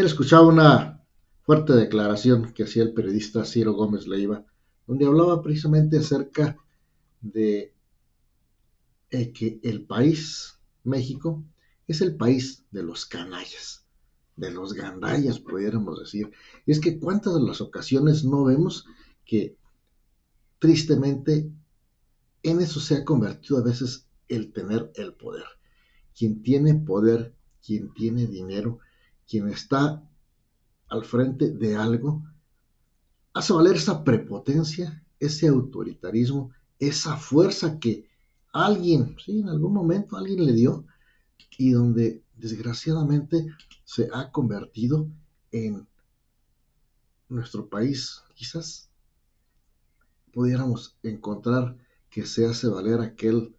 escuchaba una fuerte declaración que hacía el periodista Ciro Gómez Leiva, donde hablaba precisamente acerca de que el país, México, es el país de los canallas, de los gandallas, pudiéramos decir. Y es que cuántas de las ocasiones no vemos que tristemente en eso se ha convertido a veces el tener el poder. Quien tiene poder, quien tiene dinero, quien está al frente de algo, hace valer esa prepotencia, ese autoritarismo, esa fuerza que alguien, sí, en algún momento alguien le dio y donde desgraciadamente se ha convertido en nuestro país. Quizás pudiéramos encontrar que se hace valer aquella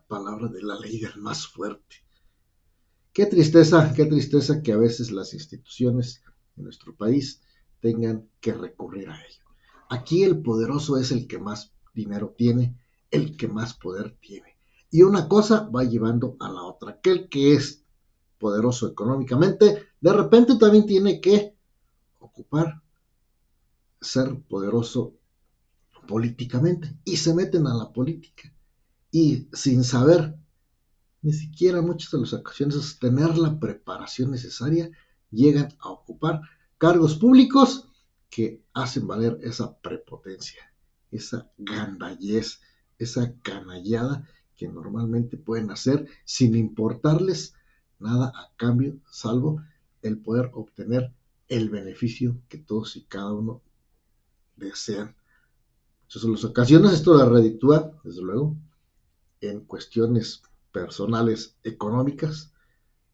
palabra de la ley del más fuerte. Qué tristeza que a veces las instituciones de nuestro país tengan que recurrir a ello. Aquí el poderoso es el que más dinero tiene, el que más poder tiene. Y una cosa va llevando a la otra. Aquel que es poderoso económicamente, de repente también tiene que ocupar ser poderoso políticamente. Y se meten a la política. Y sin saber, ni siquiera muchas de las ocasiones tener la preparación necesaria, llegan a ocupar cargos públicos que hacen valer esa prepotencia, esa gandallez, esa canallada que normalmente pueden hacer sin importarles nada a cambio, salvo el poder obtener el beneficio que todos y cada uno desean. En las ocasiones esto la reditúa, desde luego, en cuestiones personales económicas,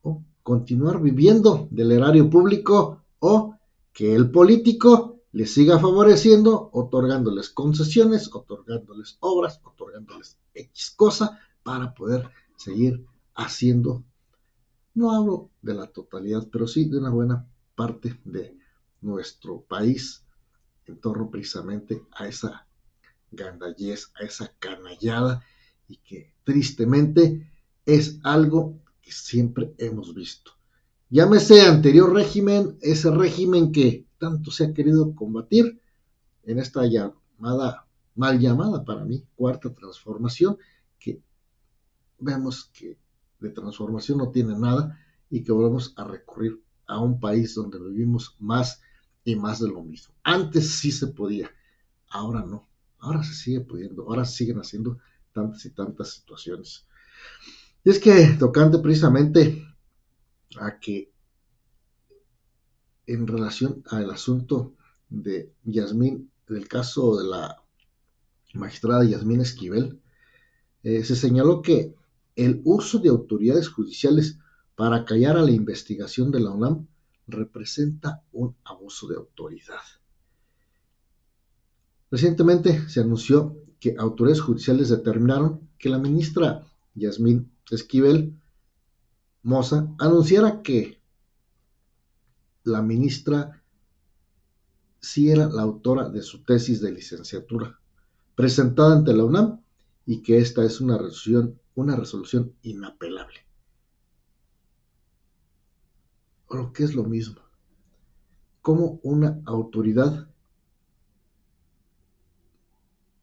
o continuar viviendo del erario público, o que el político les siga favoreciendo, otorgándoles concesiones, otorgándoles obras, otorgándoles X cosa para poder seguir haciendo, no hablo de la totalidad, pero sí de una buena parte de nuestro país en torno precisamente a esa gandallez, a esa canallada, y que tristemente es algo que siempre hemos visto. Llámese anterior régimen, ese régimen que tanto se ha querido combatir en esta llamada, mal llamada para mí, cuarta transformación, que vemos que de transformación no tiene nada y que volvemos a recurrir a un país donde vivimos más y más de lo mismo. Antes sí se podía, ahora no. Ahora se sigue pudiendo, ahora se siguen haciendo tantas y tantas situaciones. Y es que tocante precisamente a que en relación al asunto de Yasmín, del caso de la magistrada Yasmín Esquivel, se señaló que el uso de autoridades judiciales para callar a la investigación de la UNAM representa un abuso de autoridad. Recientemente se anunció que autoridades judiciales determinaron que la ministra Yasmín Esquivel Moza anunciara que la ministra sí era la autora de su tesis de licenciatura presentada ante la UNAM y que esta es una resolución inapelable. O lo que es lo mismo, como una autoridad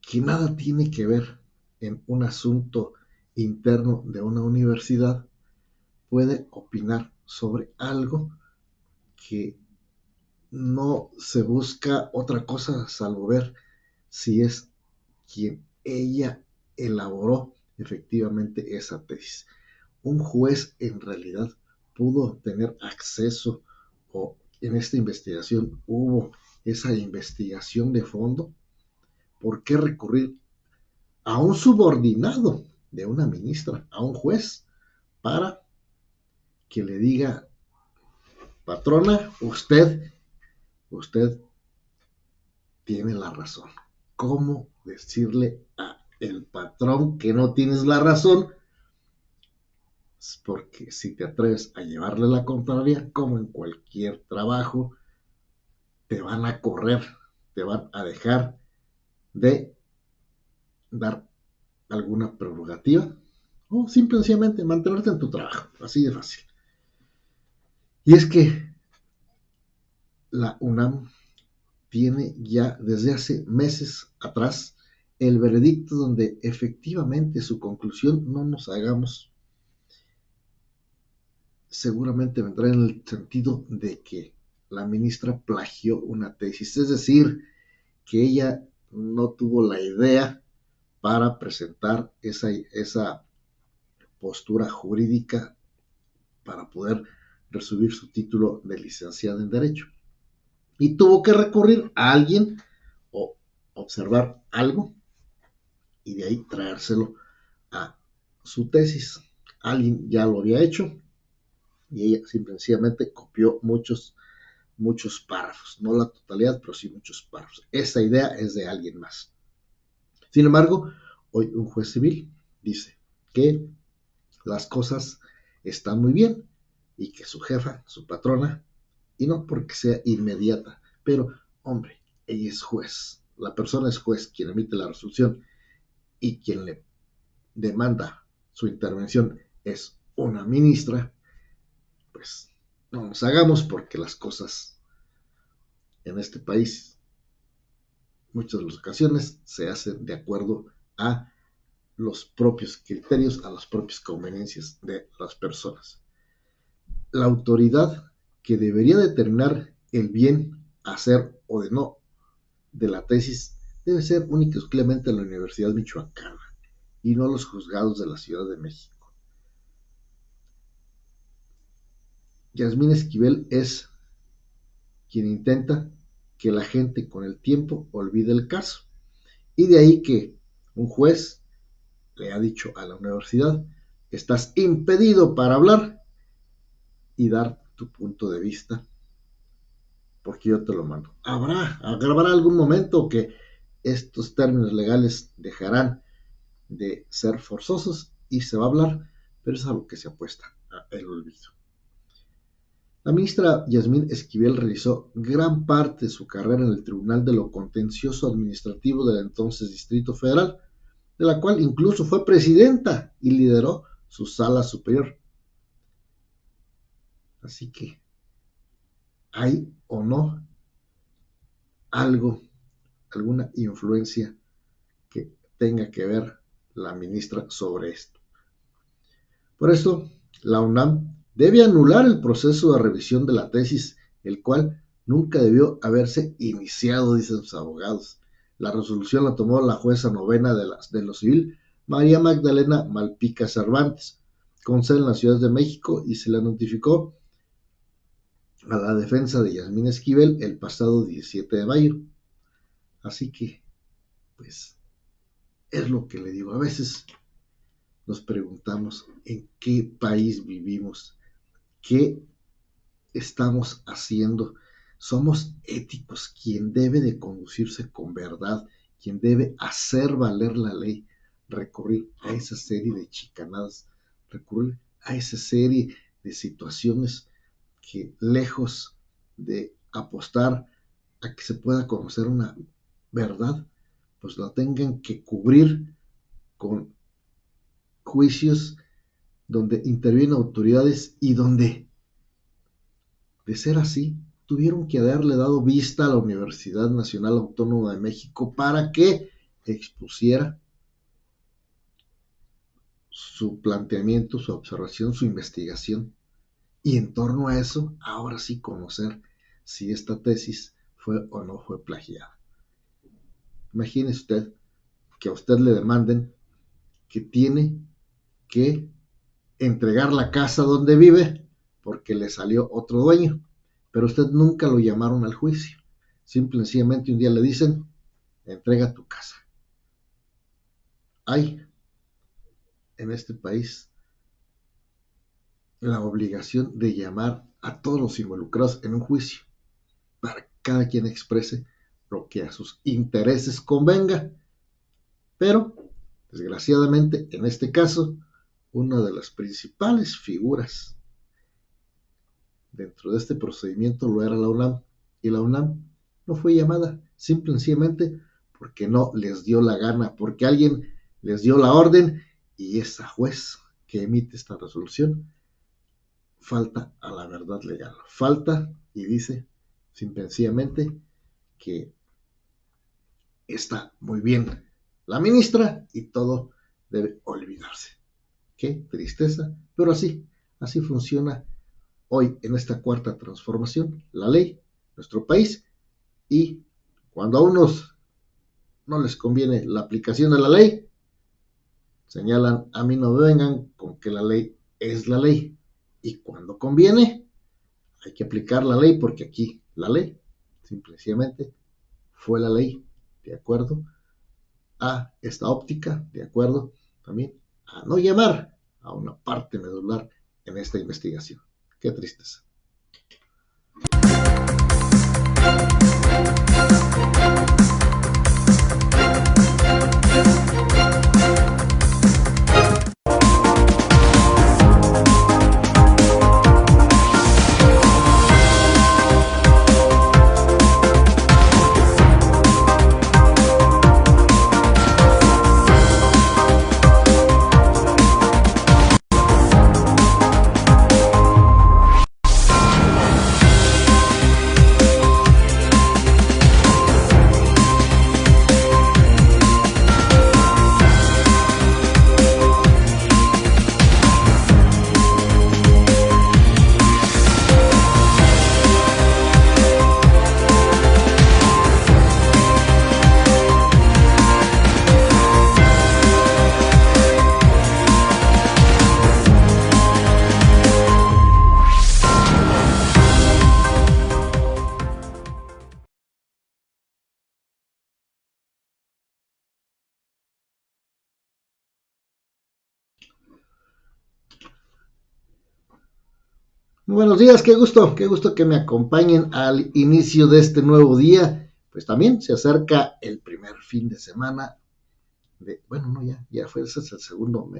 que nada tiene que ver en un asunto interno de una universidad puede opinar sobre algo que no se busca otra cosa salvo ver si es quien ella elaboró efectivamente esa tesis. Un juez en realidad pudo tener acceso, o en esta investigación hubo esa investigación de fondo. ¿Por qué recurrir a un subordinado de una ministra, a un juez, para que le diga, patrona, usted tiene la razón? ¿Cómo decirle a el patrón que no tienes la razón? Porque si te atreves a llevarle la contraria, como en cualquier trabajo, te van a correr, te van a dejar de dar alguna prerrogativa o simplemente mantenerte en tu trabajo, así de fácil. Y es que la UNAM tiene ya desde hace meses atrás el veredicto donde efectivamente su conclusión, no nos hagamos, seguramente vendrá en el sentido de que la ministra plagió una tesis, es decir, que ella no tuvo la idea para presentar esa postura jurídica para poder recibir su título de licenciada en Derecho. Y tuvo que recurrir a alguien o observar algo y de ahí traérselo a su tesis. Alguien ya lo había hecho y ella simplemente copió muchos párrafos, no la totalidad, pero sí muchos párrafos. Esa idea es de alguien más. Sin embargo, hoy un juez civil dice que las cosas están muy bien y que su jefa, su patrona, y no porque sea inmediata, pero hombre, ella es juez, la persona es juez quien emite la resolución y quien le demanda su intervención es una ministra, pues no nos hagamos porque las cosas en este país, muchas de las ocasiones, se hacen de acuerdo a los propios criterios, a las propias conveniencias de las personas. La autoridad que debería determinar el bien hacer o de no de la tesis debe ser única y exclusivamente la Universidad Michoacana y no los juzgados de la Ciudad de México. Yasmín Esquivel es quien intenta que la gente con el tiempo olvide el caso. Y de ahí que un juez le ha dicho a la universidad, estás impedido para hablar y dar tu punto de vista porque yo te lo mando. Habrá algún momento que estos términos legales dejarán de ser forzosos y se va a hablar, pero es a lo que se apuesta, el olvido. La ministra Yasmín Esquivel realizó gran parte de su carrera en el Tribunal de lo Contencioso Administrativo del entonces Distrito Federal, de la cual incluso fue presidenta y lideró su sala superior. Así que hay o no algo, alguna influencia que tenga que ver la ministra sobre esto. Por eso, la UNAM debe anular el proceso de revisión de la tesis, el cual nunca debió haberse iniciado, dicen sus abogados. La resolución la tomó la jueza novena de lo civil, María Magdalena Malpica Cervantes, con sede en la Ciudad de México, y se le notificó a la defensa de Yasmín Esquivel el pasado 17 de mayo. Así que, pues, es lo que le digo. A veces nos preguntamos en qué país vivimos, qué estamos haciendo. Somos éticos, quien debe de conducirse con verdad, quien debe hacer valer la ley, recurrir a esa serie de chicanadas, recurrir a esa serie de situaciones que lejos de apostar a que se pueda conocer una verdad, pues la tengan que cubrir con juicios donde intervienen autoridades y donde, de ser así, tuvieron que haberle dado vista a la Universidad Nacional Autónoma de México para que expusiera su planteamiento, su observación, su investigación. Y en torno a eso, ahora sí conocer si esta tesis fue o no fue plagiada. Imagine usted que a usted le demanden que tiene que entregar la casa donde vive porque le salió otro dueño, pero usted nunca lo llamaron al juicio. Simple y sencillamente un día le dicen, entrega tu casa. Hay en este país la obligación de llamar a todos los involucrados en un juicio para que cada quien exprese lo que a sus intereses convenga. Pero, desgraciadamente, en este caso, una de las principales figuras dentro de este procedimiento lo era la UNAM, y la UNAM no fue llamada, simple y sencillamente porque no les dio la gana, porque alguien les dio la orden y esa juez que emite esta resolución falta a la verdad legal. Falta y dice simplemente que está muy bien la ministra y todo debe olvidarse. Qué tristeza, pero así funciona hoy en esta cuarta transformación, la ley, nuestro país, y cuando a unos no les conviene la aplicación de la ley, señalan, a mí no vengan con que la ley es la ley, y cuando conviene, hay que aplicar la ley, porque aquí la ley, simplemente, fue la ley, de acuerdo a esta óptica, de acuerdo también a no llamar a una parte medular en esta investigación. Qué tristeza. Muy buenos días, qué gusto que me acompañen al inicio de este nuevo día. Pues también se acerca el primer fin de semana bueno, no, ya fue, ese es el segundo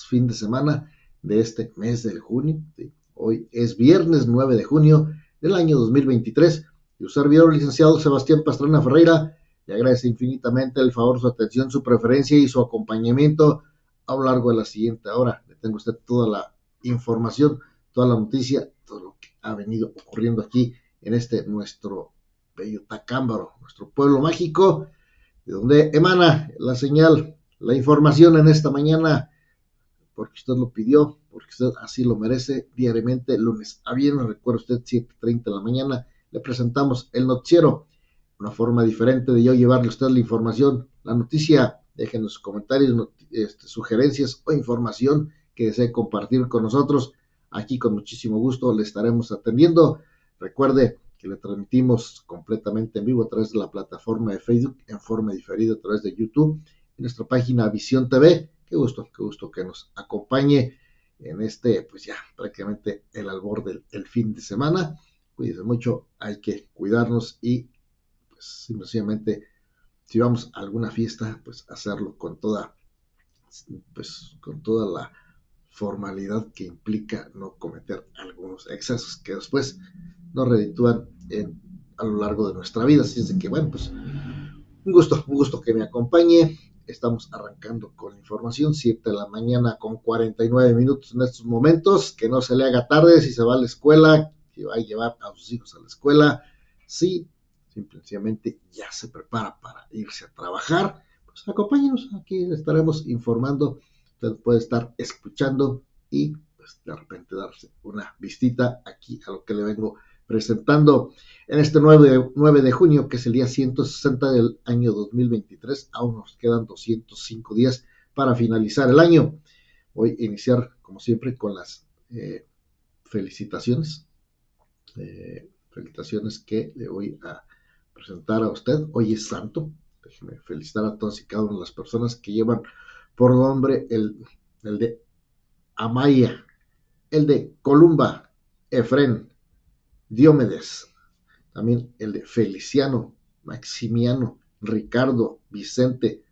fin de semana de este mes de junio. ¿Sí? Hoy es viernes 9 de junio del año 2023. Y su servidor, licenciado Sebastián Pastrana Ferreira, le agradece infinitamente el favor, su atención, su preferencia y su acompañamiento a lo largo de la siguiente hora. Le tengo a usted toda la información, toda la noticia, todo lo que ha venido ocurriendo aquí en este nuestro bello Tacámbaro, nuestro pueblo mágico, de donde emana la señal, la información en esta mañana, porque usted lo pidió, porque usted así lo merece, diariamente, lunes a viernes, recuerde usted, 7:30 de la mañana, le presentamos el noticiero, una forma diferente de yo llevarle a usted la información, la noticia. Déjenos sus comentarios, sugerencias o información que desee compartir con nosotros. Aquí con muchísimo gusto le estaremos atendiendo. Recuerde que le transmitimos completamente en vivo a través de la plataforma de Facebook, en forma diferida a través de YouTube, en nuestra página Visión TV. Qué gusto que nos acompañe en este, pues ya prácticamente el albor del fin de semana. Cuídense mucho, hay que cuidarnos y pues simplemente si vamos a alguna fiesta, pues hacerlo con toda la formalidad que implica no cometer algunos excesos que después nos reditúan a lo largo de nuestra vida. Así es de que, bueno, pues un gusto que me acompañe. Estamos arrancando con la información, 7 de la mañana con 49 minutos en estos momentos. Que no se le haga tarde si se va a la escuela, que va a llevar a sus hijos a la escuela. Sí, simplemente ya se prepara para irse a trabajar, pues acompáñenos, aquí estaremos informando. Usted puede estar escuchando y pues de repente darse una vistita aquí a lo que le vengo presentando en este 9 de junio, que es el día 160 del año 2023. Aún nos quedan 205 días para finalizar el año. Voy a iniciar, como siempre, con las felicitaciones que le voy a presentar a usted. Hoy es santo. Déjeme felicitar a todas y cada una de las personas que llevan por nombre el de Amaya, el de Columba, Efrén, Diomedes, también el de Feliciano, Maximiano, Ricardo, Vicente,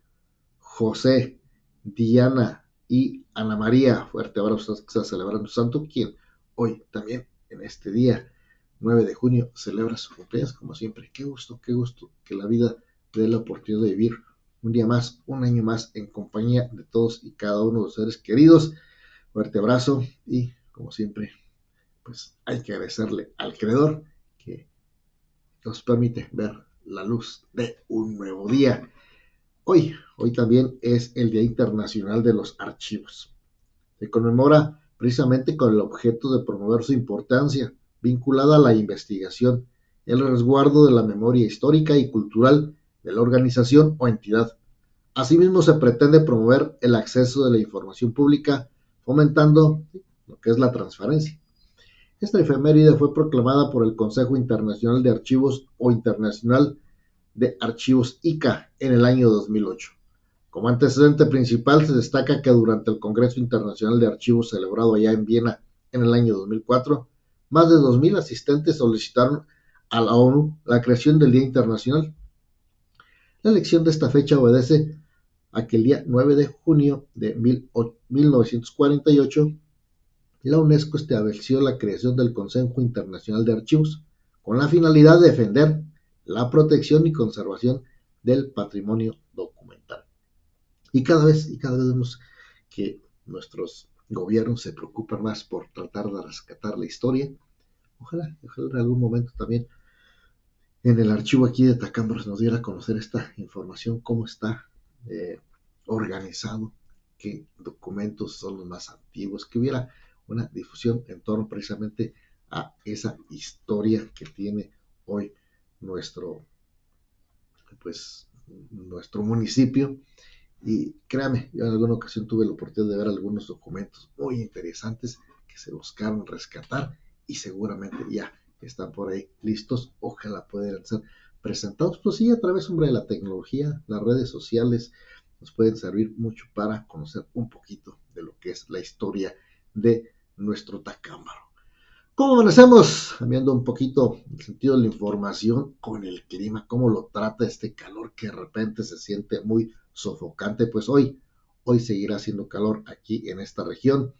José, Diana y Ana María. Fuerte abrazo que está celebrando santo, quien hoy también en este día 9 de junio celebra su cumpleaños. Como siempre, qué gusto que la vida dé la oportunidad de vivir un día más, un año más en compañía de todos y cada uno de los seres queridos. Fuerte abrazo y como siempre pues hay que agradecerle al Creador que nos permite ver la luz de un nuevo día. Hoy también es el Día Internacional de los Archivos. Se conmemora precisamente con el objeto de promover su importancia vinculada a la investigación, el resguardo de la memoria histórica y cultural de la organización o entidad. Asimismo, se pretende promover el acceso de la información pública, fomentando lo que es la transparencia. Esta efeméride fue proclamada por el Consejo Internacional de Archivos o Internacional de Archivos ICA en el año 2008. Como antecedente principal se destaca que durante el Congreso Internacional de Archivos celebrado allá en Viena en el año 2004, más de 2.000 asistentes solicitaron a la ONU la creación del Día Internacional. La elección de esta fecha obedece a que el día 9 de junio de 1948 la UNESCO estableció la creación del Consejo Internacional de Archivos con la finalidad de defender la protección y conservación del patrimonio documental. Y cada vez vemos que nuestros gobiernos se preocupan más por tratar de rescatar la historia. Ojalá en algún momento también en el archivo aquí de Tacámbaro nos diera a conocer esta información, cómo está organizado, qué documentos son los más antiguos, que hubiera una difusión en torno precisamente a esa historia que tiene hoy nuestro, pues, nuestro municipio. Y créame, yo en alguna ocasión tuve la oportunidad de ver algunos documentos muy interesantes que se buscaron rescatar y seguramente ya están por ahí listos. Ojalá puedan ser presentados, pues sí, a través, hombre, de la tecnología, las redes sociales nos pueden servir mucho para conocer un poquito de lo que es la historia de nuestro Tacámbaro. ¿Cómo amanecemos? Cambiando un poquito el sentido de la información con el clima, cómo lo trata este calor que de repente se siente muy sofocante. Pues hoy seguirá haciendo calor aquí en esta región.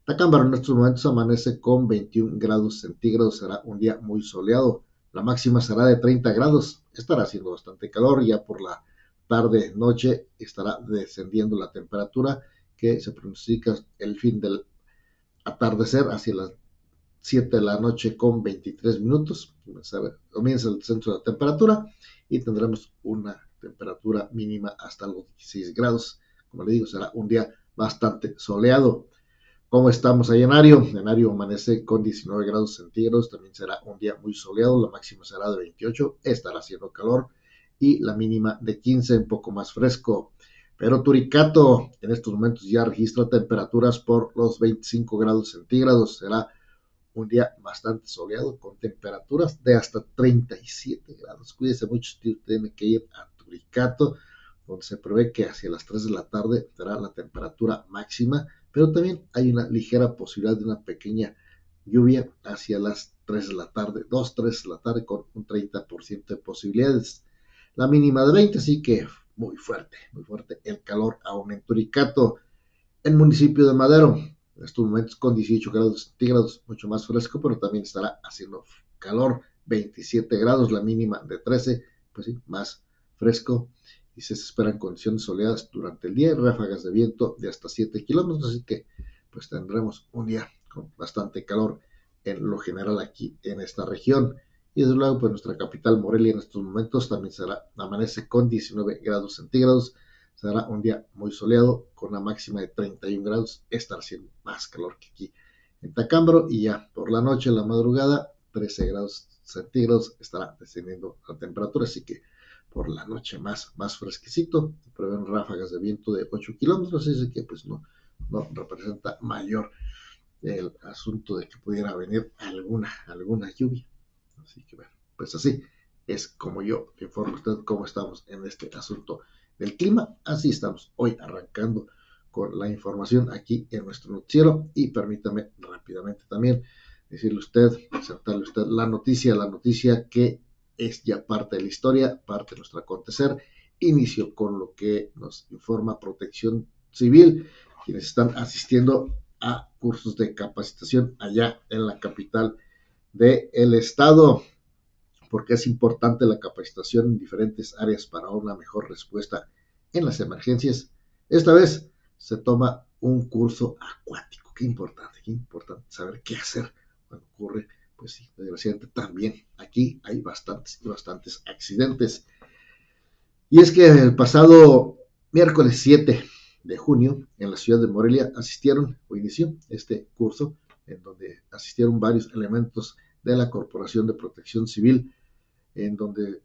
Tacámbaro en estos momentos amanece con 21 grados centígrados, será un día muy soleado. La máxima será de 30 grados, estará haciendo bastante calor, ya por la tarde, noche estará descendiendo la temperatura que se pronostica el fin del atardecer hacia las 7 de la noche con 23 minutos. Comienza el centro de la temperatura y tendremos una temperatura mínima hasta los 16 grados. Como le digo, será un día bastante soleado. ¿Cómo estamos ahí en Ario? En Ario amanece con 19 grados centígrados, también será un día muy soleado, la máxima será de 28, estará haciendo calor y la mínima de 15, un poco más fresco. Pero Turicato en estos momentos ya registra temperaturas por los 25 grados centígrados, será un día bastante soleado con temperaturas de hasta 37 grados. Cuídese mucho si usted tiene que ir a Turicato, donde se prevé que hacia las 3 de la tarde será la temperatura máxima, pero también hay una ligera posibilidad de una pequeña lluvia hacia las 3 de la tarde, 2, 3 de la tarde con un 30% de posibilidades. La mínima de 20, así que muy fuerte el calor aún en Turicato. El municipio de Madero, en estos momentos con 18 grados centígrados, mucho más fresco, pero también estará haciendo calor, 27 grados, la mínima de 13, pues sí, más fresco, y se esperan condiciones soleadas durante el día, ráfagas de viento de hasta 7 kilómetros, así que pues tendremos un día con bastante calor en lo general aquí en esta región. Y desde luego, pues nuestra capital Morelia en estos momentos también amanece con 19 grados centígrados. Será un día muy soleado con una máxima de 31 grados. Estará haciendo más calor que aquí en Tacámbaro. Y ya por la noche, en la madrugada, 13 grados centígrados estará descendiendo la temperatura. Así que por la noche más fresquecito. Prevén ráfagas de viento de 8 kilómetros. Así que pues no representa mayor el asunto de que pudiera venir alguna lluvia. Así que bueno, pues así es como yo le informo a usted cómo estamos en este asunto del clima. Así estamos hoy arrancando con la información aquí en nuestro noticiero. Y permítame rápidamente también decirle a usted, presentarle a usted la noticia que es ya parte de la historia, parte de nuestro acontecer. Inicio con lo que nos informa Protección Civil, quienes están asistiendo a cursos de capacitación allá en la capital del estado, porque es importante la capacitación en diferentes áreas para una mejor respuesta en las emergencias. Esta vez se toma un curso acuático. Qué importante saber qué hacer cuando ocurre, pues sí, desgraciadamente también aquí hay bastantes y bastantes accidentes. Y es que el pasado miércoles 7 de junio, en la ciudad de Morelia, asistieron o inició este curso en donde asistieron varios elementos de la Corporación de Protección Civil, en donde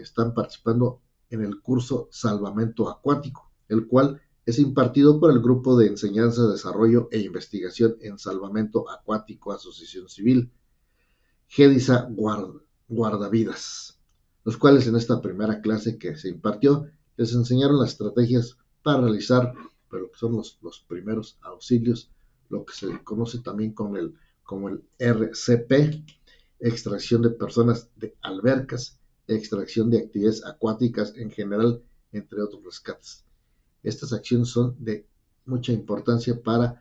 están participando en el curso Salvamento Acuático, el cual es impartido por el Grupo de Enseñanza, Desarrollo e Investigación en Salvamento Acuático Asociación Civil, GEDISA Guardavidas, los cuales en esta primera clase que se impartió les enseñaron las estrategias para realizar lo que son los primeros auxilios, lo que se conoce también como el RCP, extracción de personas de albercas, extracción de actividades acuáticas en general, entre otros rescates. Estas acciones son de mucha importancia para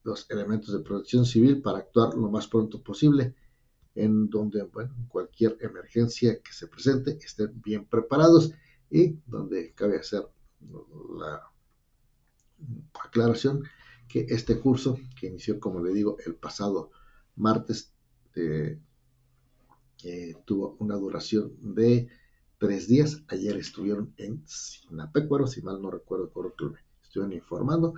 los elementos de protección civil para actuar lo más pronto posible, en donde, bueno, cualquier emergencia que se presente estén bien preparados, y donde cabe hacer la aclaración que este curso, que inició, como le digo, el pasado martes, tuvo una duración de 3 días. Ayer estuvieron en Sinapecuaro, si mal no recuerdo, que me estuvieron informando.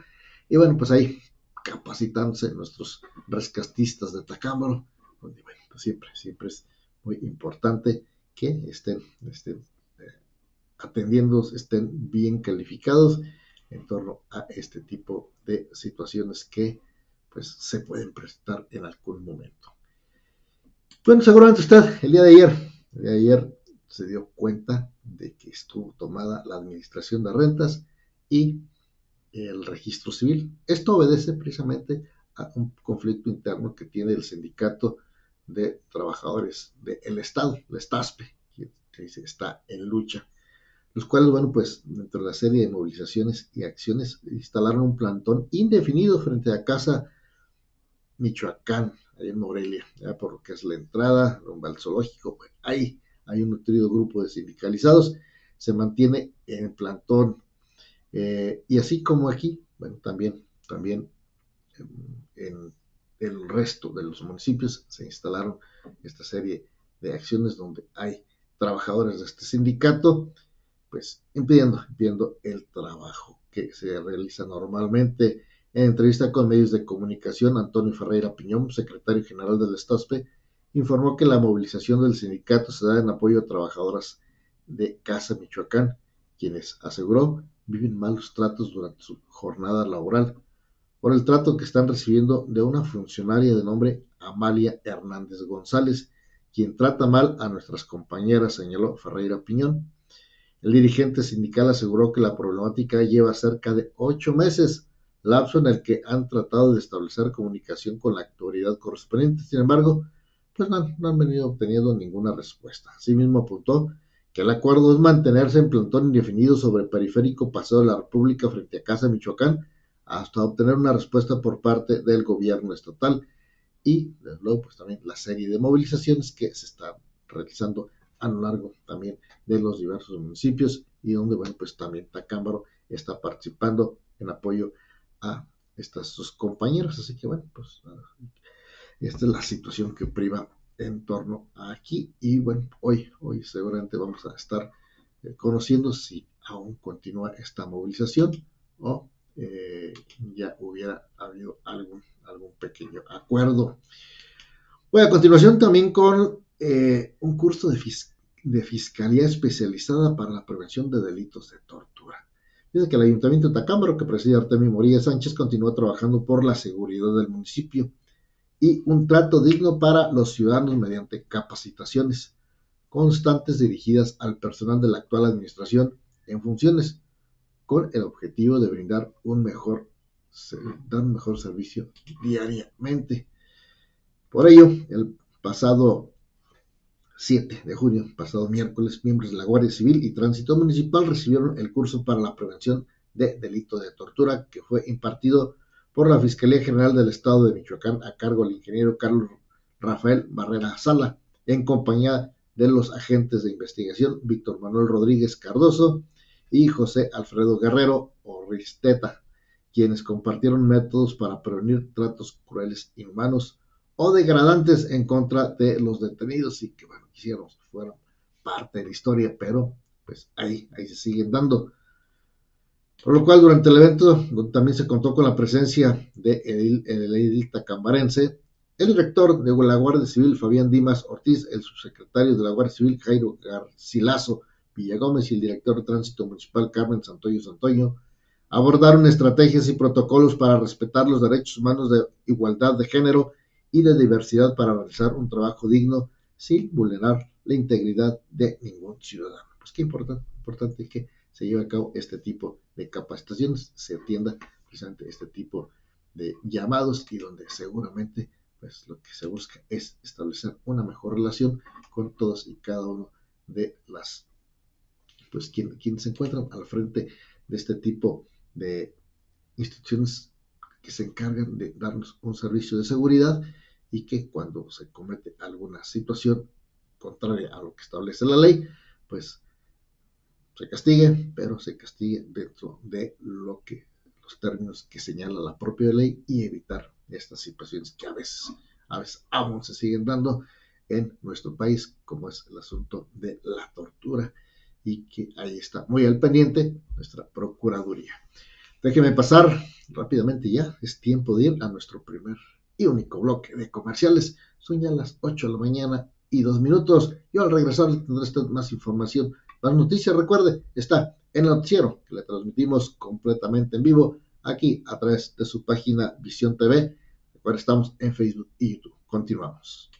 Y bueno, pues ahí capacitándose nuestros rescatistas de Tacámbaro, donde bueno, pues siempre es muy importante que estén atendiendo, estén bien calificados en torno a este tipo de situaciones que pues se pueden presentar en algún momento. Bueno, seguramente usted el día de ayer se dio cuenta de que estuvo tomada la administración de rentas y el registro civil. Esto obedece precisamente a un conflicto interno que tiene el sindicato de trabajadores del Estado, el STASPE, que está en lucha, los cuales, bueno, pues dentro de la serie de movilizaciones y acciones instalaron un plantón indefinido frente a Casa Michoacán, ahí en Morelia, ya por lo que es la entrada, rumbo al zoológico. Pues ahí hay un nutrido grupo de sindicalizados, se mantiene en plantón, y así como aquí, bueno, también en el resto de los municipios se instalaron esta serie de acciones donde hay trabajadores de este sindicato, pues impidiendo el trabajo que se realiza normalmente. En entrevista con medios de comunicación, Antonio Ferreira Piñón, secretario general del STASPE, informó que la movilización del sindicato se da en apoyo a trabajadoras de Casa Michoacán, quienes, aseguró, viven malos tratos durante su jornada laboral por el trato que están recibiendo de una funcionaria de nombre Amalia Hernández González, quien trata mal a nuestras compañeras, señaló Ferreira Piñón. El dirigente sindical aseguró que la problemática lleva cerca de 8 meses, lapso en el que han tratado de establecer comunicación con la autoridad correspondiente. Sin embargo, pues no han venido obteniendo ninguna respuesta. Asimismo, apuntó que el acuerdo es mantenerse en plantón indefinido sobre el periférico Paseo de la República frente a Casa Michoacán hasta obtener una respuesta por parte del gobierno estatal, y desde luego pues también la serie de movilizaciones que se están realizando a lo largo también de los diversos municipios, y donde, bueno, pues también Tacámbaro está participando en apoyo a sus compañeros. Así que, bueno, pues esta es la situación que priva en torno a aquí. Y bueno, hoy seguramente vamos a estar conociendo si aún continúa esta movilización o ya hubiera habido algún pequeño acuerdo. Bueno, a continuación también con un curso de Fiscalía Especializada para la Prevención de Delitos de Tortura. Dice que el Ayuntamiento de Tacámbaro, que preside Artemio Morillo Sánchez, continúa trabajando por la seguridad del municipio y un trato digno para los ciudadanos mediante capacitaciones constantes dirigidas al personal de la actual administración en funciones, con el objetivo de dar un mejor servicio diariamente. Por ello, el pasado 7 de junio, pasado miércoles, miembros de la Guardia Civil y Tránsito Municipal recibieron el curso para la prevención de delito de tortura, que fue impartido por la Fiscalía General del Estado de Michoacán a cargo del ingeniero Carlos Rafael Barrera Sala, en compañía de los agentes de investigación Víctor Manuel Rodríguez Cardoso y José Alfredo Guerrero Orristeta, quienes compartieron métodos para prevenir tratos crueles, inhumanos o degradantes en contra de los detenidos y que, bueno, quisiéramos que fueran parte de la historia, pero pues ahí se siguen dando. Por lo cual, durante el evento también se contó con la presencia de el edil tacambarense, el director de la Guardia Civil, Fabián Dimas Ortiz, el subsecretario de la Guardia Civil, Jairo Garcilaso Villagómez, y el director de Tránsito Municipal, Carmen Santoyo, abordaron estrategias y protocolos para respetar los derechos humanos de igualdad de género y de diversidad para realizar un trabajo digno sin vulnerar la integridad de ningún ciudadano. Pues qué importante que se lleve a cabo este tipo de capacitaciones, se atienda precisamente este tipo de llamados y donde seguramente pues lo que se busca es establecer una mejor relación con todos y cada uno de las pues quienes se encuentran al frente de este tipo de instituciones que se encargan de darnos un servicio de seguridad y que cuando se comete alguna situación contraria a lo que establece la ley, pues se castigue, pero se castigue dentro de lo que los términos que señala la propia ley y evitar estas situaciones que a veces aún se siguen dando en nuestro país, como es el asunto de la tortura y que ahí está muy al pendiente nuestra Procuraduría. Déjeme pasar rápidamente ya, es tiempo de ir a nuestro primer y único bloque de comerciales. Son ya las 8 de la mañana y 2 minutos. Yo al regresar tendré más información. Las noticias, recuerde, está en el noticiero que le transmitimos completamente en vivo aquí a través de su página Visión TV. Recuerda, estamos en Facebook y YouTube. Continuamos.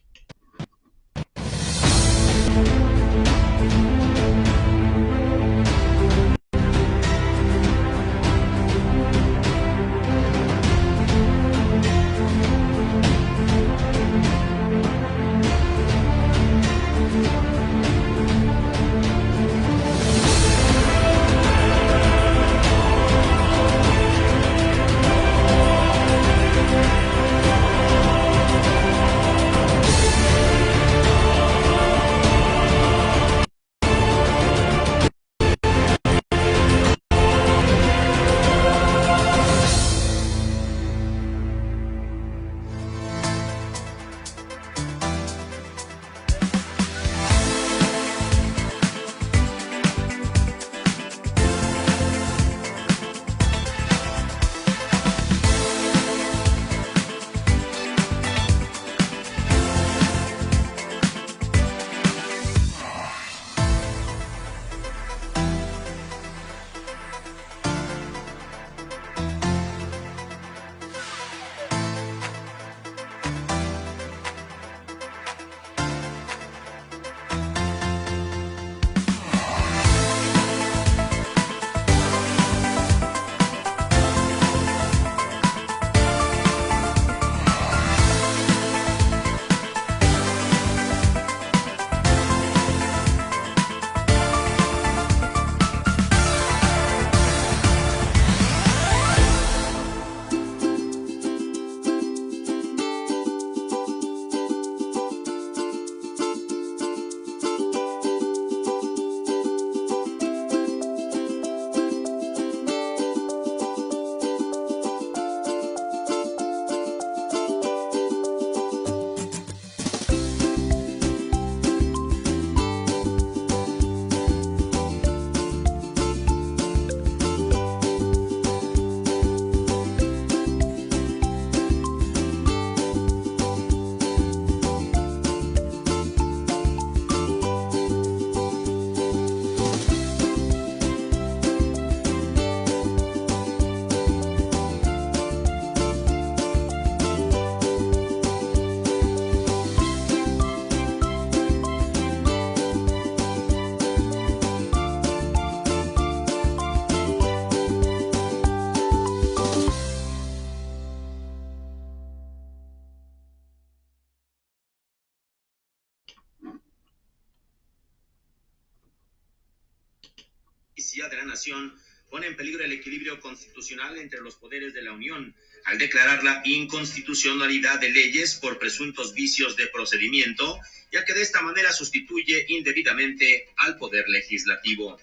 De la Nación pone en peligro el equilibrio constitucional entre los poderes de la Unión al declarar la inconstitucionalidad de leyes por presuntos vicios de procedimiento, ya que de esta manera sustituye indebidamente al poder legislativo.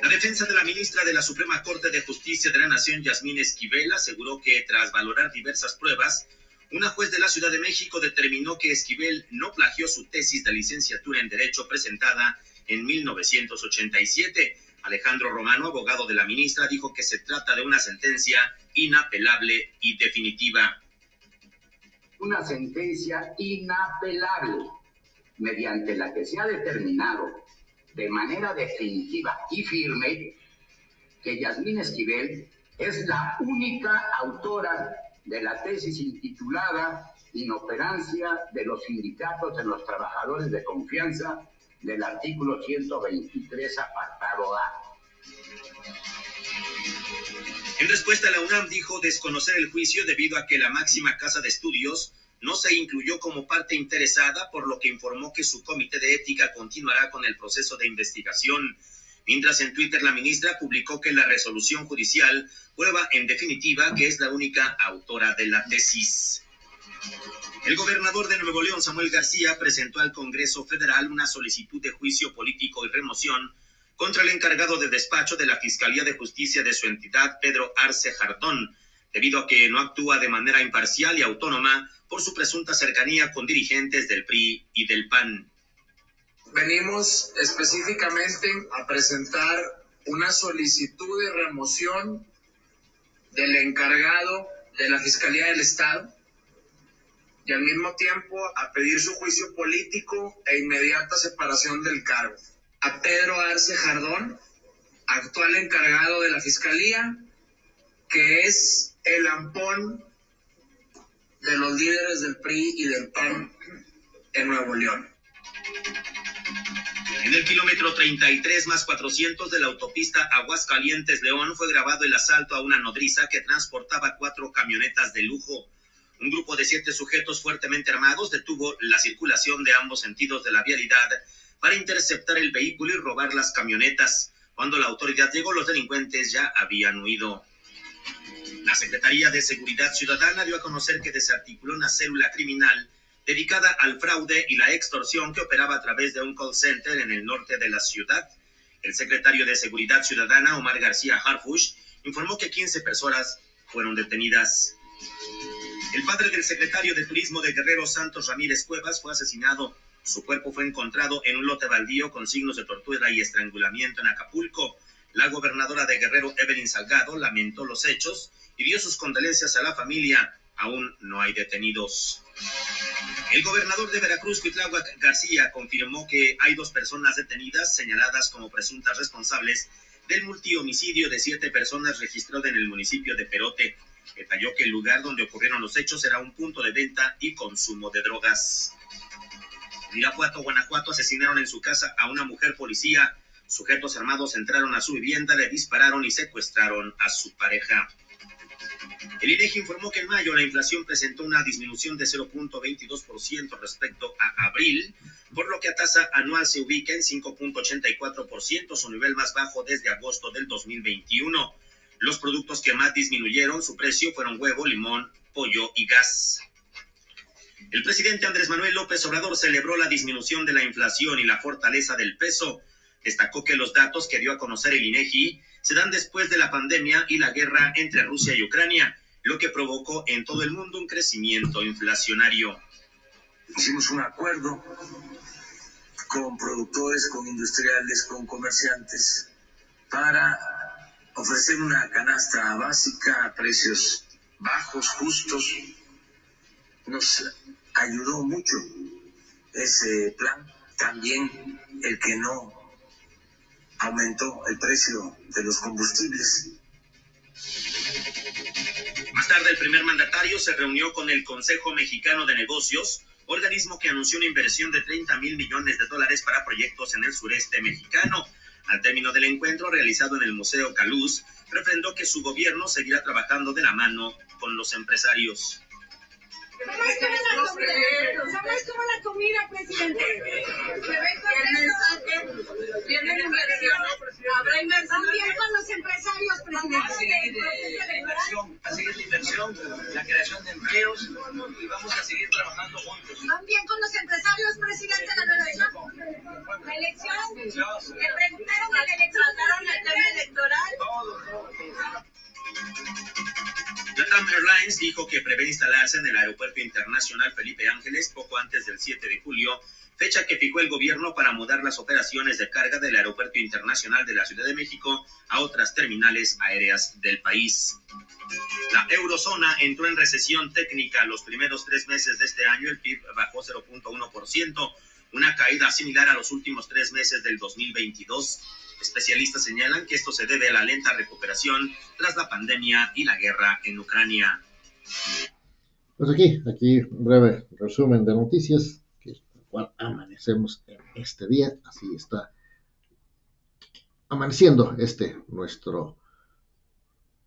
La defensa de la ministra de la Suprema Corte de Justicia de la Nación, Yasmín Esquivel, aseguró que tras valorar diversas pruebas, Una juez de la Ciudad de México determinó que Esquivel no plagió su tesis de licenciatura en Derecho presentada en 1987. Alejandro Romano, abogado de la ministra, dijo que se trata de una sentencia inapelable y definitiva. Una sentencia inapelable, mediante la que se ha determinado de manera definitiva y firme que Yasmín Esquivel es la única autora de la tesis intitulada Inoperancia de los sindicatos en los trabajadores de confianza del artículo 123, apartado A. En respuesta, la UNAM dijo desconocer el juicio debido a que la máxima casa de estudios no se incluyó como parte interesada, por lo que informó que su comité de ética continuará con el proceso de investigación. Mientras en Twitter la ministra publicó que la resolución judicial prueba en definitiva que es la única autora de la tesis. El gobernador de Nuevo León, Samuel García, presentó al Congreso Federal una solicitud de juicio político y remoción contra el encargado de despacho de la Fiscalía de Justicia de su entidad, Pedro Arce Jardón, debido a que no actúa de manera imparcial y autónoma por su presunta cercanía con dirigentes del PRI y del PAN. Venimos específicamente a presentar una solicitud de remoción del encargado de la Fiscalía del Estado y al mismo tiempo a pedir su juicio político e inmediata separación del cargo. A Pedro Arce Jardón, actual encargado de la Fiscalía, que es el ampón de los líderes del PRI y del PAN en Nuevo León. En el kilómetro 33+400 de la autopista Aguascalientes-León fue grabado el asalto a una nodriza que transportaba 4 camionetas de lujo. Un grupo de 7 sujetos fuertemente armados detuvo la circulación de ambos sentidos de la vialidad para interceptar el vehículo y robar las camionetas. Cuando la autoridad llegó, los delincuentes ya habían huido. La Secretaría de Seguridad Ciudadana dio a conocer que desarticuló una célula criminal dedicada al fraude y la extorsión que operaba a través de un call center en el norte de la ciudad. El secretario de Seguridad Ciudadana, Omar García Harfuch, informó que 15 personas fueron detenidas. El padre del secretario de Turismo de Guerrero, Santos Ramírez Cuevas, fue asesinado. Su cuerpo fue encontrado en un lote baldío con signos de tortura y estrangulamiento en Acapulco. La gobernadora de Guerrero, Evelyn Salgado, lamentó los hechos y dio sus condolencias a la familia. Aún no hay detenidos. El gobernador de Veracruz, Cuitláhuac García, confirmó que hay 2 personas detenidas señaladas como presuntas responsables del multihomicidio de 7 personas registrado en el municipio de Perote. Detalló que el lugar donde ocurrieron los hechos era un punto de venta y consumo de drogas. En Irapuato, Guanajuato, asesinaron en su casa a una mujer policía. Sujetos armados entraron a su vivienda, le dispararon y secuestraron a su pareja. El INEGI informó que en mayo la inflación presentó una disminución de 0.22% respecto a abril, por lo que a tasa anual se ubica en 5.84%, su nivel más bajo desde agosto del 2021. Los productos que más disminuyeron su precio fueron huevo, limón, pollo y gas. El presidente Andrés Manuel López Obrador celebró la disminución de la inflación y la fortaleza del peso. Destacó que los datos que dio a conocer el INEGI se dan después de la pandemia y la guerra entre Rusia y Ucrania, lo que provocó en todo el mundo un crecimiento inflacionario. Hicimos un acuerdo con productores, con industriales, con comerciantes, para ofrecer una canasta básica a precios bajos, justos. Nos ayudó mucho ese plan. También el que no aumentó el precio de los combustibles. Más tarde, el primer mandatario se reunió con el Consejo Mexicano de Negocios, organismo que anunció una inversión de $30,000 millones para proyectos en el sureste mexicano. Al término del encuentro realizado en el Museo Caluz, refrendó que su gobierno seguirá trabajando de la mano con los empresarios. ¿Sabes cómo la comida, presidente? ¿Tienen inversión? ¿Habrá inversión? ¿También con los empresarios, presidente? A seguir la inversión, la creación de empleos y vamos a seguir trabajando juntos. ¿Van bien con los empresarios, presidente, la elección? ¿La elección? ¿Le preguntaron a la elección? ¿Trataron el tema electoral? La LATAM Airlines dijo que prevé instalarse en el Aeropuerto Internacional Felipe Ángeles poco antes del 7 de julio, fecha que fijó el gobierno para mudar las operaciones de carga del Aeropuerto Internacional de la Ciudad de México a otras terminales aéreas del país. La eurozona entró en recesión técnica. Los primeros 3 meses de este año el PIB bajó 0.1%, una caída similar a los últimos 3 meses del 2022. Especialistas señalan que esto se debe a la lenta recuperación tras la pandemia y la guerra en Ucrania. Pues aquí un breve resumen de noticias, que con el cual amanecemos en este día. Así está amaneciendo nuestro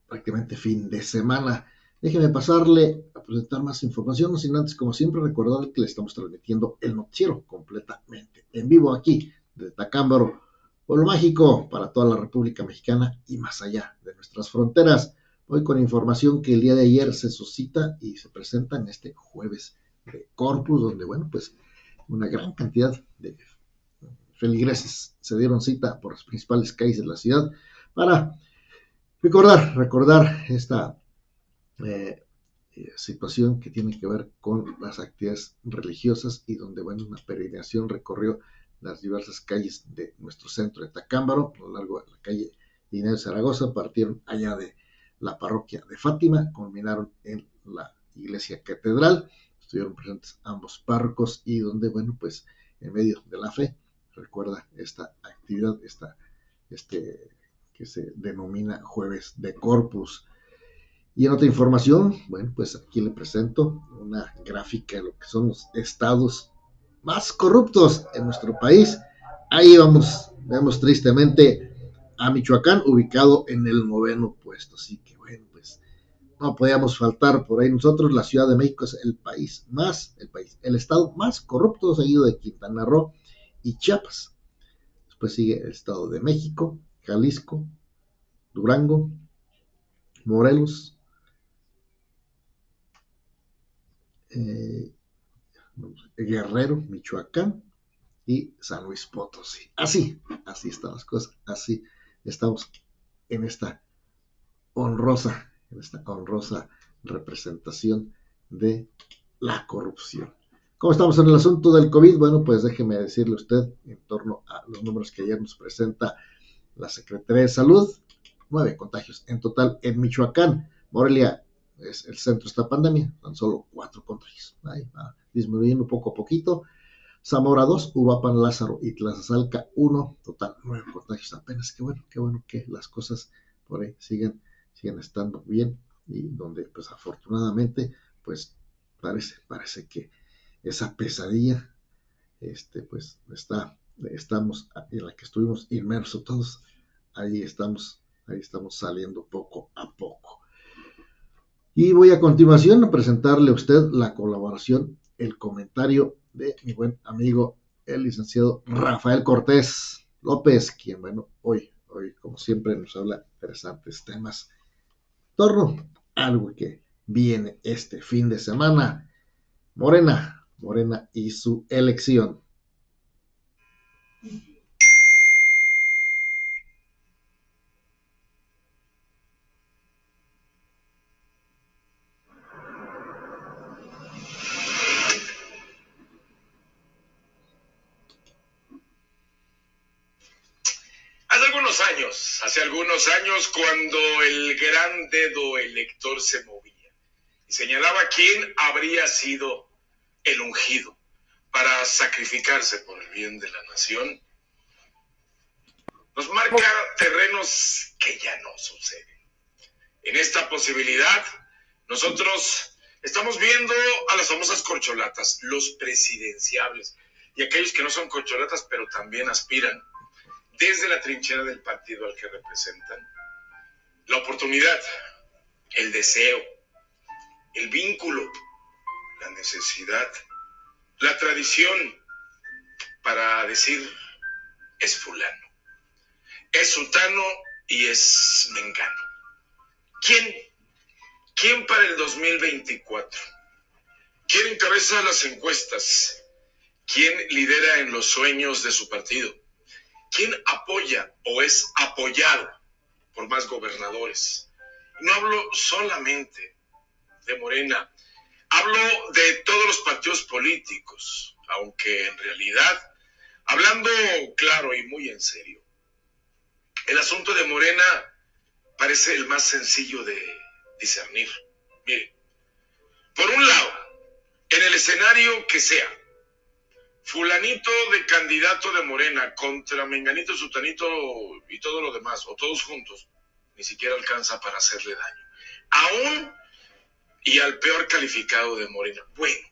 prácticamente fin de semana. Déjeme pasarle a presentar más información, no sin antes, como siempre, recordar que le estamos transmitiendo el noticiero completamente en vivo aquí, desde Tacámbaro, Pueblo Mágico, para toda la República Mexicana y más allá de nuestras fronteras. Hoy con información que el día de ayer se suscita y se presenta en este jueves de Corpus, donde, bueno, pues una gran cantidad de feligreses se dieron cita por las principales calles de la ciudad para recordar esta situación que tiene que ver con las actividades religiosas y donde, bueno, una peregrinación recorrió las diversas calles de nuestro centro de Tacámbaro, a lo largo de la calle Inés de Zaragoza, partieron allá de la parroquia de Fátima, culminaron en la iglesia catedral, estuvieron presentes ambos párrocos y donde, bueno, pues en medio de la fe, recuerda esta actividad, que se denomina Jueves de Corpus. Y en otra información, bueno, pues aquí le presento una gráfica de lo que son los estados más corruptos en nuestro país. Ahí vemos tristemente a Michoacán ubicado en el 9º puesto. Así que bueno, pues no podíamos faltar por ahí nosotros. La Ciudad de México es el estado más corrupto, seguido de Quintana Roo y Chiapas. Después sigue el Estado de México, Jalisco, Durango, Morelos, Guerrero, Michoacán y San Luis Potosí. Así están las cosas, así estamos en esta honrosa representación de la corrupción. ¿Cómo estamos en el asunto del COVID? Bueno, pues déjeme decirle a usted en torno a los números que ayer nos presenta la Secretaría de Salud. 9 contagios en total en Michoacán. Morelia es el centro de esta pandemia, tan solo 4 contagios. Ahí va disminuyendo poco a poquito. Zamora 2, Uruapan, Lázaro y Tlazazalca 1, total 9 contagios apenas. Qué bueno que las cosas por ahí siguen estando bien y donde pues afortunadamente pues parece que esa pesadilla pues estamos en la que estuvimos inmersos todos, ahí estamos saliendo poco a poco. Y voy a continuación a presentarle a usted la colaboración, el comentario de mi buen amigo, el licenciado Rafael Cortés López, quien, bueno, hoy como siempre nos habla de interesantes temas en torno a algo que viene este fin de semana, Morena y su elección. Hace algunos años, cuando el gran dedo elector se movía y señalaba quién habría sido el ungido para sacrificarse por el bien de la nación, nos marca terrenos que ya no suceden. En esta posibilidad, nosotros estamos viendo a las famosas corcholatas, los presidenciables, y aquellos que no son corcholatas, pero también aspiran desde la trinchera del partido al que representan, la oportunidad, el deseo, el vínculo, la necesidad, la tradición para decir es fulano, es sutano y es mengano. ¿Quién para el 2024? ¿Quién encabeza las encuestas? ¿Quién lidera en los sueños de su partido? ¿Quién apoya o es apoyado por más gobernadores? No hablo solamente de Morena. Hablo de todos los partidos políticos, aunque en realidad, hablando claro y muy en serio, el asunto de Morena parece el más sencillo de discernir. Mire, por un lado, en el escenario que sea, fulanito de candidato de Morena contra menganito, sutanito y todo lo demás, o todos juntos, ni siquiera alcanza para hacerle daño. Aún y al peor calificado de Morena. Bueno,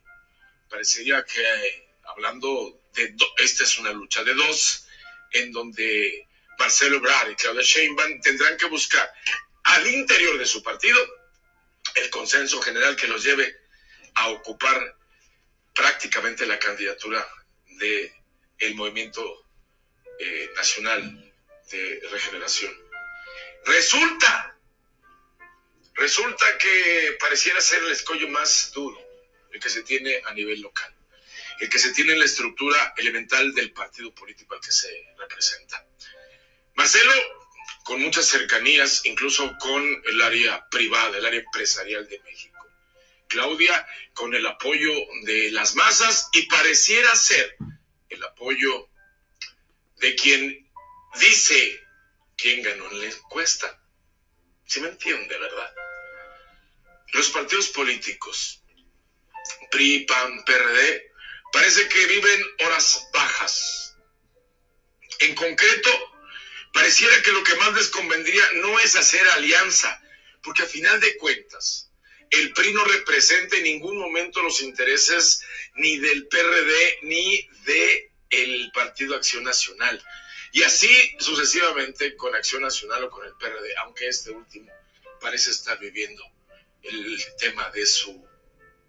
parecería que hablando de esta es una lucha de dos, en donde Marcelo Ebrard y Claudia Sheinbaum tendrán que buscar al interior de su partido el consenso general que los lleve a ocupar prácticamente la candidatura del Movimiento Nacional de Regeneración. Resulta que pareciera ser el escollo más duro, el que se tiene a nivel local, el que se tiene en la estructura elemental del partido político al que se representa. Marcelo, con muchas cercanías, incluso con el área privada, el área empresarial de México. Claudia, con el apoyo de las masas y pareciera ser el apoyo de quien dice quién ganó en la encuesta. ¿Sí me entiende, verdad? Los partidos políticos, PRI, PAN, PRD, parece que viven horas bajas. En concreto, pareciera que lo que más les convendría no es hacer alianza, porque a final de cuentas, el PRI no representa en ningún momento los intereses ni del PRD ni del Partido Acción Nacional. Y así sucesivamente con Acción Nacional o con el PRD, aunque este último parece estar viviendo el tema de su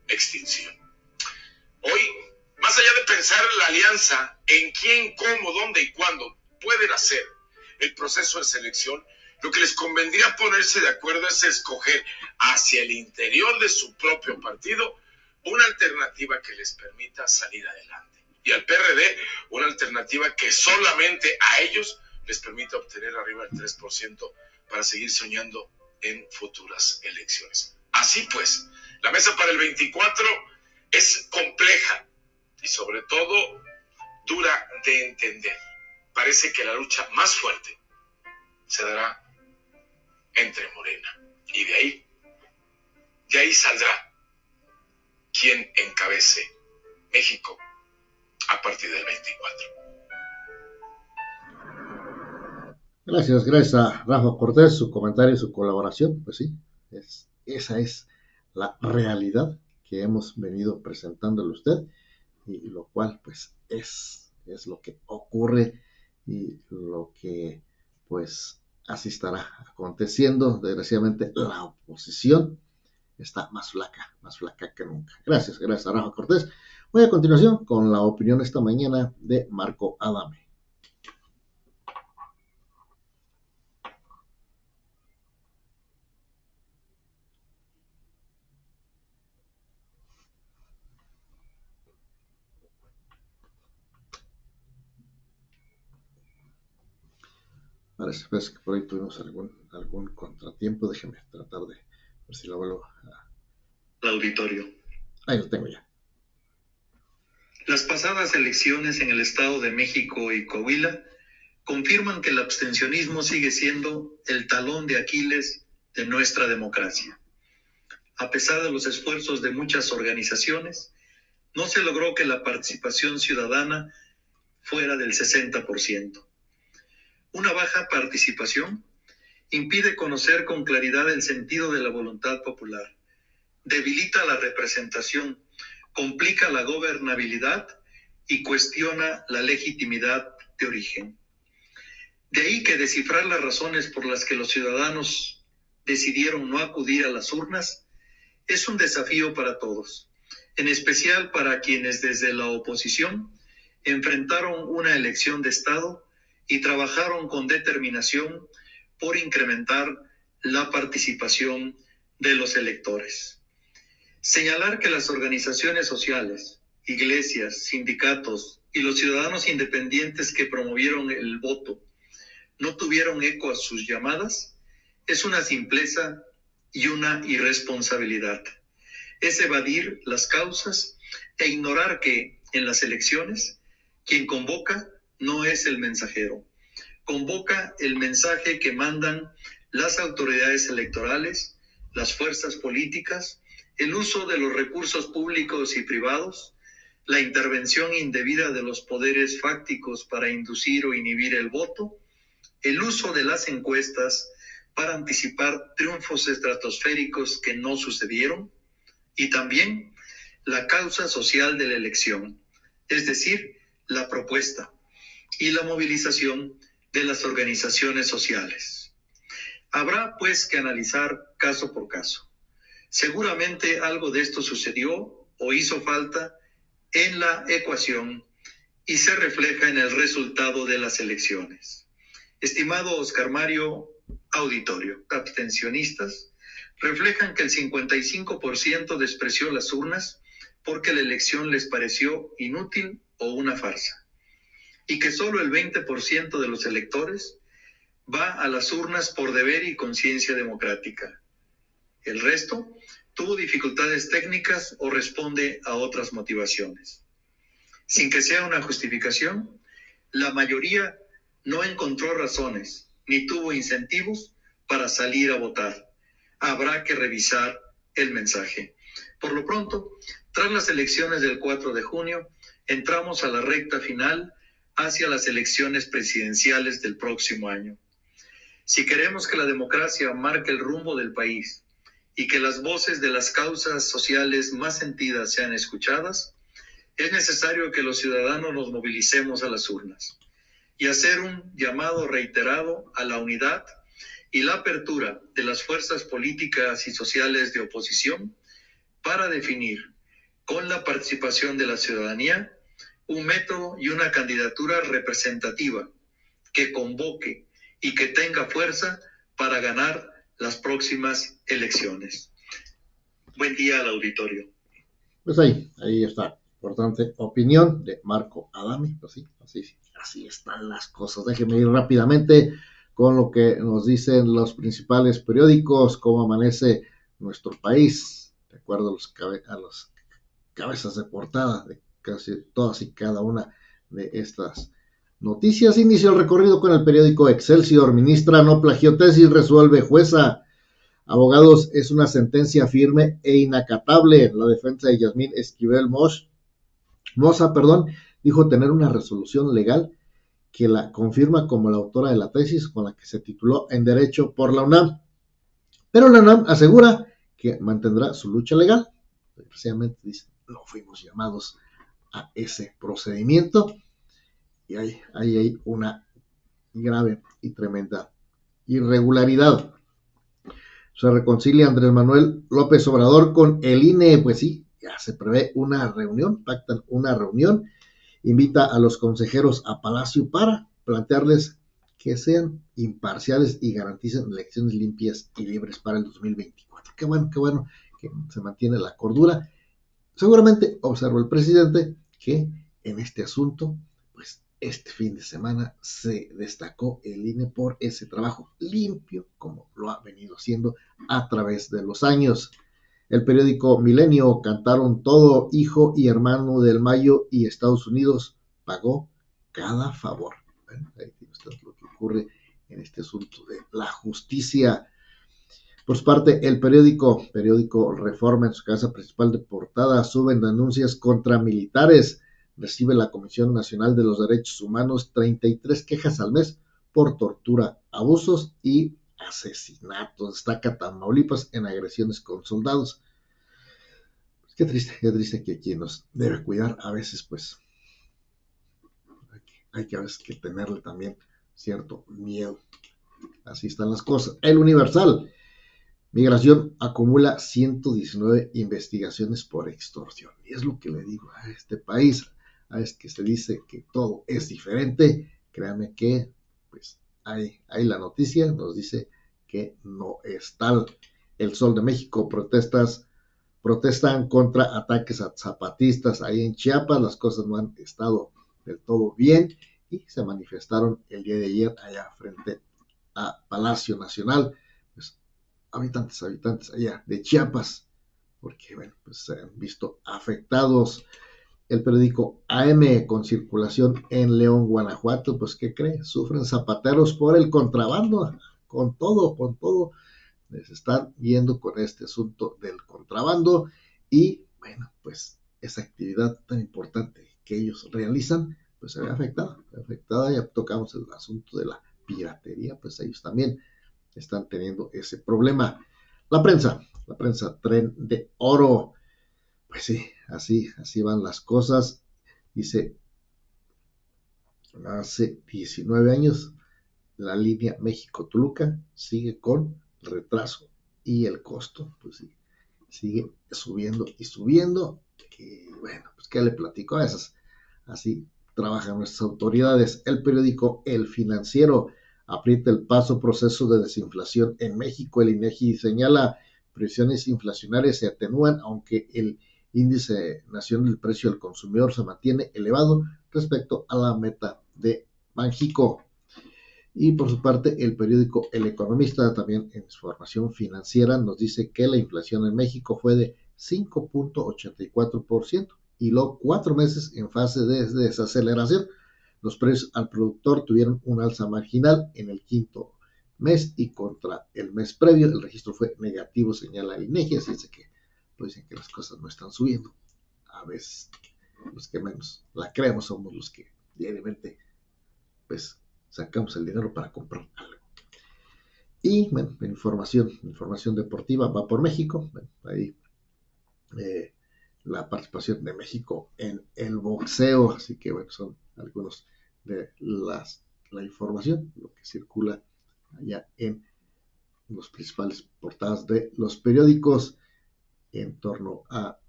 extinción. Hoy, más allá de pensar en la alianza, en quién, cómo, dónde y cuándo pueden hacer el proceso de selección, lo que les convendría ponerse de acuerdo es escoger hacia el interior de su propio partido una alternativa que les permita salir adelante. Y al PRD, una alternativa que solamente a ellos les permita obtener arriba del 3% para seguir soñando en futuras elecciones. Así pues, la mesa para el 24 es compleja y sobre todo dura de entender. Parece que la lucha más fuerte se dará entre Morena y de ahí saldrá quien encabece México a partir del 24. Gracias a Rafa Cortés, su comentario y su colaboración. Pues sí, esa es la realidad que hemos venido presentándole a usted y lo cual pues es lo que ocurre y lo que pues así estará aconteciendo. Desgraciadamente la oposición está más flaca que nunca. Gracias a Rafa Cortés. Voy a continuación con la opinión esta mañana de Marco Adame. Parece que por ahí tuvimos algún contratiempo. Déjeme tratar de ver si lo vuelvo al auditorio. Ahí lo tengo ya. Las pasadas elecciones en el Estado de México y Coahuila confirman que el abstencionismo sigue siendo el talón de Aquiles de nuestra democracia. A pesar de los esfuerzos de muchas organizaciones, no se logró que la participación ciudadana fuera del 60%. Una baja participación impide conocer con claridad el sentido de la voluntad popular, debilita la representación, complica la gobernabilidad y cuestiona la legitimidad de origen. De ahí que descifrar las razones por las que los ciudadanos decidieron no acudir a las urnas es un desafío para todos, en especial para quienes desde la oposición enfrentaron una elección de Estado y trabajaron con determinación por incrementar la participación de los electores. Señalar que las organizaciones sociales, iglesias, sindicatos y los ciudadanos independientes que promovieron el voto no tuvieron eco a sus llamadas es una simpleza y una irresponsabilidad. es evadir las causas e ignorar que en las elecciones quien convoca no es el mensajero. Convoca el mensaje que mandan las autoridades electorales, las fuerzas políticas, el uso de los recursos públicos y privados, la intervención indebida de los poderes fácticos para inducir o inhibir el voto, el uso de las encuestas para anticipar triunfos estratosféricos que no sucedieron, y también la causa social de la elección, es decir, la propuesta y la movilización de las organizaciones sociales. Habrá pues que analizar caso por caso. Seguramente algo de esto sucedió o hizo falta en la ecuación y se refleja en el resultado de las elecciones. Estimado Oscar Mario, auditorio, abstencionistas reflejan que el 55% despreció las urnas porque la elección les pareció inútil o una farsa, y que solo el 20% de los electores va a las urnas por deber y conciencia democrática. El resto tuvo dificultades técnicas o responde a otras motivaciones. Sin que sea una justificación, la mayoría no encontró razones ni tuvo incentivos para salir a votar. Habrá que revisar el mensaje. Por lo pronto, tras las elecciones del 4 de junio, entramos a la recta final hacia las elecciones presidenciales del próximo año. Si queremos que la democracia marque el rumbo del país y que las voces de las causas sociales más sentidas sean escuchadas, es necesario que los ciudadanos nos movilicemos a las urnas y hacer un llamado reiterado a la unidad y la apertura de las fuerzas políticas y sociales de oposición para definir, con la participación de la ciudadanía, un método y una candidatura representativa que convoque y que tenga fuerza para ganar las próximas elecciones. Buen día al auditorio. Pues ahí está. Importante opinión de Marco Adami. Pues sí, así están las cosas. Déjenme ir rápidamente con lo que nos dicen los principales periódicos, cómo amanece nuestro país, de acuerdo a las cabezas de portada de casi todas y cada una de estas noticias. Inició el recorrido con el periódico Excelsior. Ministra no plagió tesis, resuelve jueza. Abogados, es una sentencia firme e inacatable. La defensa de Yasmín Esquivel Moza, dijo tener una resolución legal que la confirma como la autora de la tesis con la que se tituló en Derecho por la UNAM. Pero la UNAM asegura que mantendrá su lucha legal. Precisamente dice, no fuimos llamados a ese procedimiento. Y ahí hay una grave y tremenda irregularidad. Se reconcilia Andrés Manuel López Obrador con el INE. Pues sí, ya se prevé una reunión, pactan una reunión, invita a los consejeros a Palacio para plantearles que sean imparciales y garanticen elecciones limpias y libres para el 2024. Qué bueno que se mantiene la cordura. Seguramente observó el presidente que en este asunto, pues este fin de semana se destacó el INE por ese trabajo limpio, como lo ha venido haciendo a través de los años. El periódico Milenio, cantaron todo, hijo y hermano del Mayo, y Estados Unidos pagó cada favor. Bueno, ahí tiene usted lo que ocurre en este asunto de la justicia. Por su parte, el periódico Reforma, en su casa principal de portada, suben denuncias contra militares. Recibe la Comisión Nacional de los Derechos Humanos 33 quejas al mes por tortura, abusos y asesinatos. Destaca Tamaulipas en agresiones con soldados. Pues qué triste que quien nos debe cuidar a veces, pues hay que a veces que tenerle también cierto miedo. Así están las cosas. El Universal. Migración acumula 119 investigaciones por extorsión. Y es lo que le digo a este país, a es que se dice que todo es diferente. Créanme que pues ahí la noticia nos dice que no es tal. El Sol de México, protestan contra ataques a zapatistas ahí en Chiapas. Las cosas no han estado del todo bien y se manifestaron el día de ayer allá frente a Palacio Nacional. Pues habitantes allá de Chiapas porque bueno, pues se han visto afectados. El periódico AM, con circulación en León, Guanajuato, pues ¿qué cree? Sufren zapateros por el contrabando, con todo, les están yendo con este asunto del contrabando y bueno, pues esa actividad tan importante que ellos realizan, pues se ve afectada, ya tocamos el asunto de la piratería, pues ellos también están teniendo ese problema. La prensa, tren de oro, pues sí, así van las cosas. Dice, hace 19 años la línea México-Toluca sigue con retraso y el costo, pues sí, sigue subiendo y subiendo. Y bueno, pues qué le platico a esas. Así trabajan nuestras autoridades. El periódico El Financiero aprieta el proceso de desinflación en México. El INEGI señala presiones inflacionarias se atenúan, aunque el índice nacional del precio del consumidor se mantiene elevado respecto a la meta de Banxico. Y por su parte, el periódico El Economista, también en su información financiera, nos dice que la inflación en México fue de 5.84% y luego 4 meses en fase de desaceleración. Los precios al productor tuvieron un alza marginal en el quinto mes y contra el mes previo el registro fue negativo, señala el INEGI, así es que pues dicen que las cosas no están subiendo. A veces los que menos la creemos somos los que diariamente pues sacamos el dinero para comprar algo. Y bueno, información deportiva va por México. Bueno, ahí la participación de México en el boxeo, así que bueno, son algunos de la información, lo que circula allá en los principales portadas de los periódicos en torno a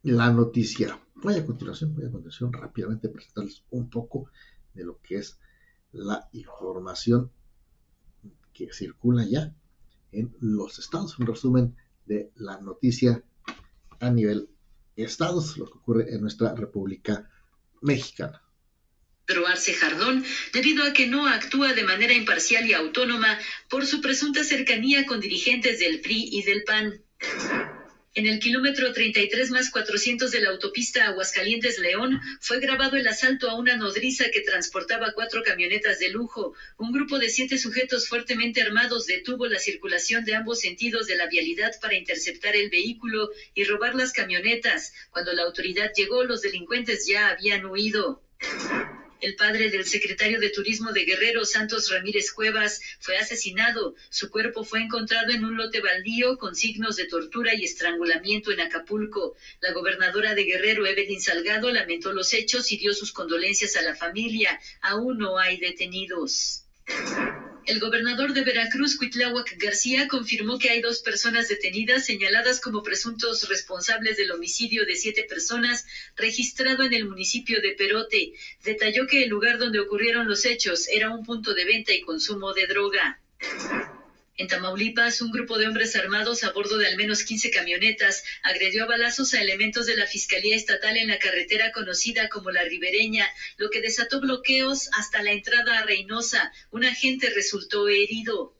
la noticia. Voy a continuación rápidamente presentarles un poco de lo que es la información que circula ya en los estados. Un resumen de la noticia a nivel estados, lo que ocurre en nuestra República Mexicana. Pedro Arce Jardón, debido a que no actúa de manera imparcial y autónoma por su presunta cercanía con dirigentes del PRI y del PAN. En el kilómetro 33+400 de la autopista Aguascalientes-León fue grabado el asalto a una nodriza que transportaba 4 camionetas de lujo. Un grupo de 7 sujetos fuertemente armados detuvo la circulación de ambos sentidos de la vialidad para interceptar el vehículo y robar las camionetas. Cuando la autoridad llegó, los delincuentes ya habían huido. El padre del secretario de Turismo de Guerrero, Santos Ramírez Cuevas, fue asesinado. Su cuerpo fue encontrado en un lote baldío con signos de tortura y estrangulamiento en Acapulco. La gobernadora de Guerrero, Evelyn Salgado, lamentó los hechos y dio sus condolencias a la familia. Aún no hay detenidos. El gobernador de Veracruz, Cuitláhuac García, confirmó que hay 2 personas detenidas señaladas como presuntos responsables del homicidio de 7 personas registrado en el municipio de Perote. Detalló que el lugar donde ocurrieron los hechos era un punto de venta y consumo de droga. En Tamaulipas, un grupo de hombres armados a bordo de al menos 15 camionetas agredió a balazos a elementos de la Fiscalía Estatal en la carretera conocida como La Ribereña, lo que desató bloqueos hasta la entrada a Reynosa. Un agente resultó herido.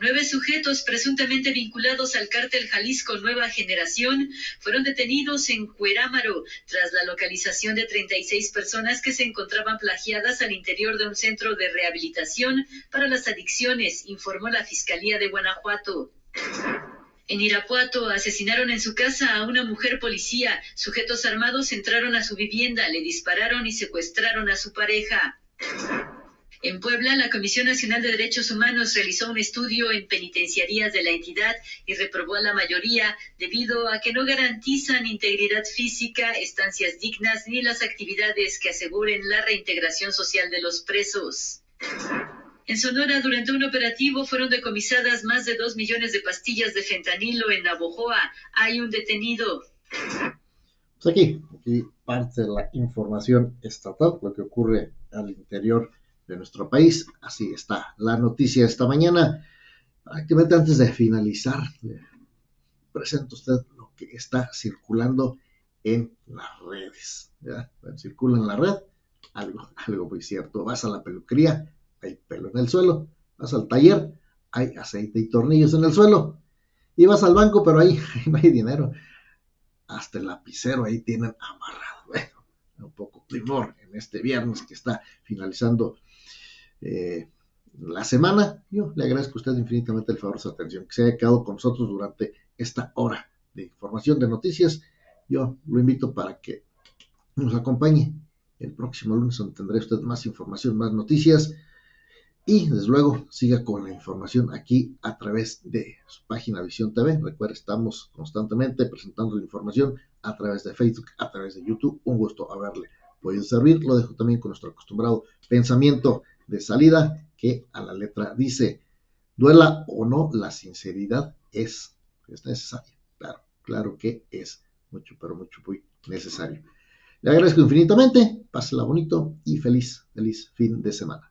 9 sujetos presuntamente vinculados al cártel Jalisco Nueva Generación fueron detenidos en Cuerámaro tras la localización de 36 personas que se encontraban plagiadas al interior de un centro de rehabilitación para las adicciones, informó la Fiscalía de Guanajuato. En Irapuato asesinaron en su casa a una mujer policía. Sujetos armados entraron a su vivienda, le dispararon y secuestraron a su pareja. En Puebla, la Comisión Nacional de Derechos Humanos realizó un estudio en penitenciarías de la entidad y reprobó a la mayoría debido a que no garantizan integridad física, estancias dignas ni las actividades que aseguren la reintegración social de los presos. En Sonora, durante un operativo, fueron decomisadas más de 2 millones de pastillas de fentanilo en Navojoa. Hay un detenido. Pues aquí parte de la información estatal, lo que ocurre al interior de nuestro país. Así está la noticia esta mañana. Prácticamente antes de finalizar, presento a usted lo que está circulando en las redes. ¿Ya? Circula en la red algo muy cierto. Vas a la peluquería, hay pelo en el suelo. Vas al taller, hay aceite y tornillos en el suelo. Y vas al banco, pero ahí no hay dinero. Hasta el lapicero ahí tienen amarrado. Bueno, un poco de humor en este viernes que está finalizando la semana. Yo le agradezco a usted infinitamente el favor de su atención, que se haya quedado con nosotros durante esta hora de información, de noticias. Yo lo invito para que nos acompañe el próximo lunes, donde tendrá usted más información, más noticias, y desde luego siga con la información aquí a través de su página Visión TV. Recuerde, estamos constantemente presentando la información a través de Facebook, a través de YouTube. Un gusto haberle podido servir. Lo dejo también con nuestro acostumbrado pensamiento de salida, que a la letra dice: duela o no, la sinceridad es necesaria. Claro que es mucho, pero mucho, muy necesario. Le agradezco infinitamente, pásela bonito y feliz fin de semana.